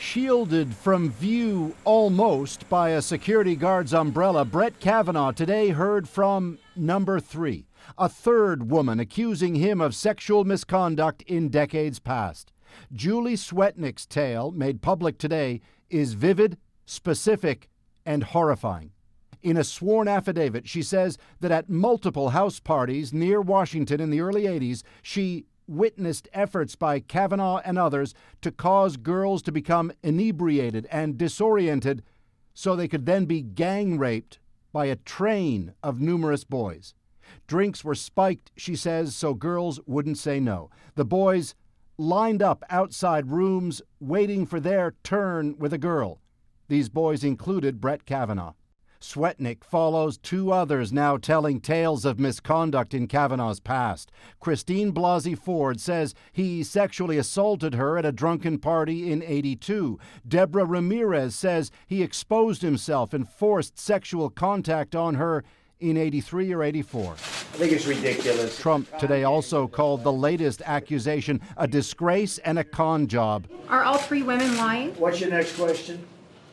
Shielded from view almost by a security guard's umbrella, Brett Kavanaugh today heard from number 3, a third woman accusing him of sexual misconduct in decades past. Julie Swetnick's tale, made public today, is vivid, specific, and horrifying. In a sworn affidavit, she says that at multiple house parties near Washington in the early 80s, she witnessed efforts by Kavanaugh and others to cause girls to become inebriated and disoriented so they could then be gang raped by a train of numerous boys. Drinks were spiked, she says, so girls wouldn't say no. The boys lined up outside rooms waiting for their turn with a girl. These boys included Brett Kavanaugh. Swetnick follows 2 others now telling tales of misconduct in Kavanaugh's past. Christine Blasey Ford says he sexually assaulted her at a drunken party in '82. Deborah Ramirez says he exposed himself and forced sexual contact on her in '83 or '84. I think it's ridiculous. Trump today also called the latest accusation a disgrace and a con job. Are all 3 women lying? What's your next question?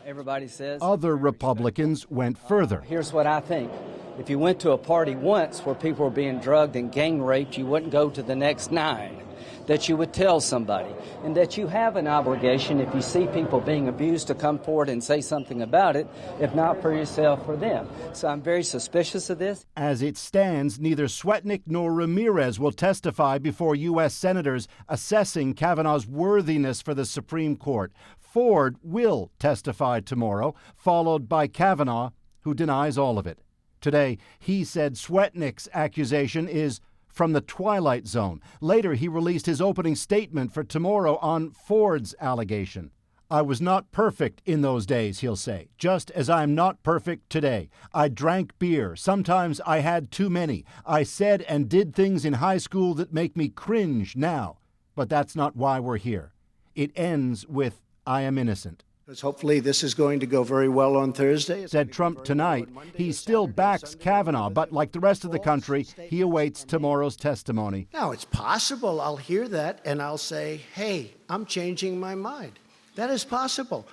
Everybody says. Other Republicans went further. Here's what I think. If you went to a party once where people were being drugged and gang raped, you wouldn't go to the next 9. That you would tell somebody. And that you have an obligation, if you see people being abused, to come forward and say something about it, if not for yourself, for them. So I'm very suspicious of this. As it stands, neither Swetnick nor Ramirez will testify before U.S. senators assessing Kavanaugh's worthiness for the Supreme Court. Ford will testify tomorrow, followed by Kavanaugh, who denies all of it. Today, he said Swetnick's accusation is from the Twilight Zone. Later, he released his opening statement for tomorrow on Ford's allegation. I was not perfect in those days, he'll say, just as I am not perfect today. I drank beer. Sometimes I had too many. I said and did things in high school that make me cringe now. But that's not why we're here. It ends with I am innocent. Because hopefully this is going to go very well on Thursday. Said Trump tonight. He still backs Kavanaugh, but like the rest of the country, he awaits tomorrow's testimony. Now, it's possible I'll hear that and I'll say, hey, I'm changing my mind. That is possible.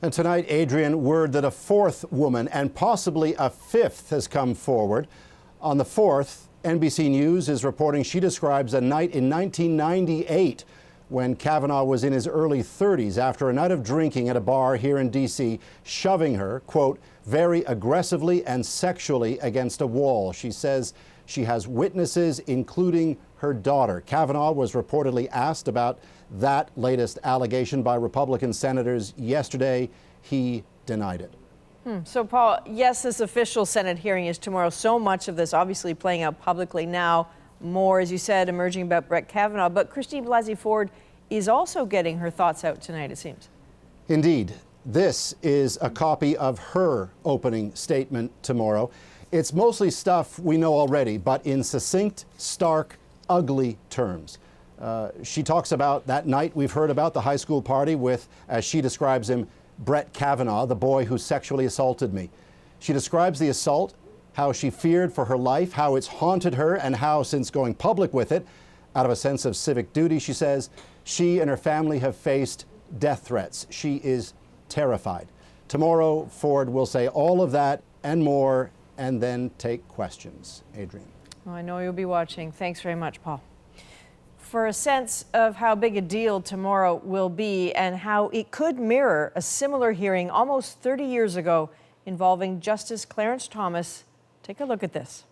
And tonight, Adrian, word that a 4th woman and possibly a 5th has come forward. On the 4th, NBC News is reporting she describes a night in 1998 when Kavanaugh was in his early 30s after a night of drinking at a bar here in D.C., shoving her, quote, very aggressively and sexually against a wall. She says she has witnesses, including her daughter. Kavanaugh was reportedly asked about that latest allegation by Republican senators yesterday. He denied it. So, Paul, yes, this official Senate hearing is tomorrow. So much of this obviously playing out publicly now. More, as you said, emerging about Brett Kavanaugh. But Christine Blasey Ford is also getting her thoughts out tonight, it seems. Indeed. This is a copy of her opening statement tomorrow. It's mostly stuff we know already, but in succinct, stark, ugly terms. She talks about that night we've heard about, the high school party with, as she describes him, Brett Kavanaugh, the boy who sexually assaulted me. She describes the assault, how she feared for her life, how it's haunted her, and how, since going public with it, out of a sense of civic duty, she says, she and her family have faced death threats. She is terrified. Tomorrow, Ford will say all of that and more, and then take questions. Adrian. Well, I know you'll be watching. Thanks very much, Paul. For a sense of how big a deal tomorrow will be and how it could mirror a similar hearing almost 30 years ago involving Justice Clarence Thomas, take a look at this.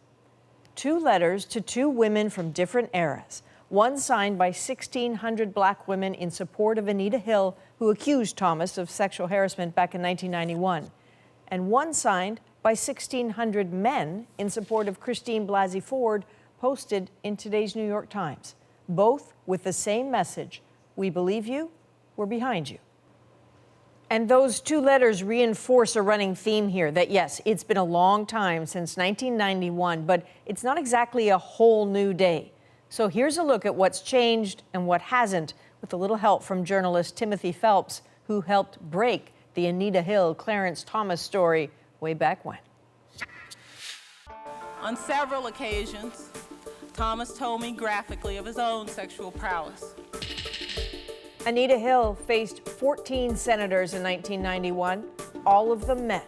2 letters to 2 women from different eras. One signed by 1,600 black women in support of Anita Hill, who accused Thomas of sexual harassment back in 1991. And one signed by 1,600 men in support of Christine Blasey Ford, posted in today's New York Times. Both with the same message: we believe you, we're behind you. And those 2 letters reinforce a running theme here that, yes, it's been a long time since 1991, but it's not exactly a whole new day. So here's a look at what's changed and what hasn't, with a little help from journalist Timothy Phelps, who helped break the Anita Hill, Clarence Thomas story way back when. On several occasions, Thomas told me graphically of his own sexual prowess. Anita Hill faced 14 senators in 1991, all of them men.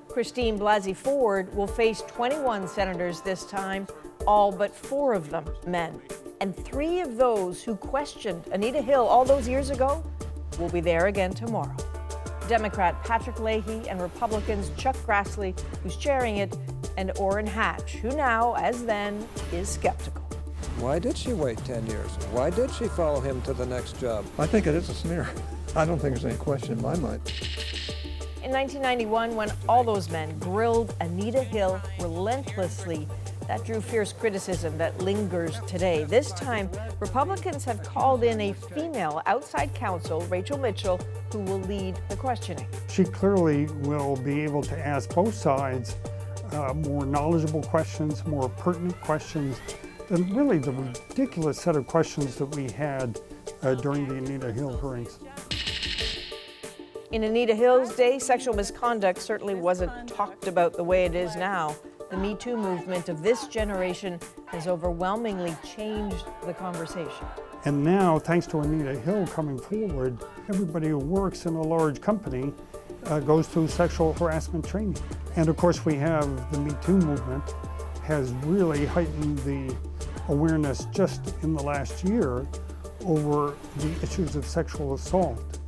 Christine Blasey Ford will face 21 senators this time, all but 4 of them men. And 3 of those who questioned Anita Hill all those years ago will be there again tomorrow. Democrat Patrick Leahy and Republicans Chuck Grassley, who's chairing it, and Orrin Hatch, who now, as then, is skeptical. Why did she wait 10 years? Why did she follow him to the next job? I think it is a smear. I don't think there's any question in my mind. In 1991, when all those men grilled Anita Hill relentlessly, that drew fierce criticism that lingers today. This time, Republicans have called in a female outside counsel, Rachel Mitchell, who will lead the questioning. She clearly will be able to ask both sides more knowledgeable questions, more pertinent questions, than really the ridiculous set of questions that we had during the Anita Hill hearings. In Anita Hill's day, sexual misconduct certainly wasn't talked about the way it is now. The Me Too movement of this generation has overwhelmingly changed the conversation. And now, thanks to Anita Hill coming forward, everybody who works in a large company goes through sexual harassment training. And of course, we have the Me Too movement has really heightened the awareness just in the last year over the issues of sexual assault.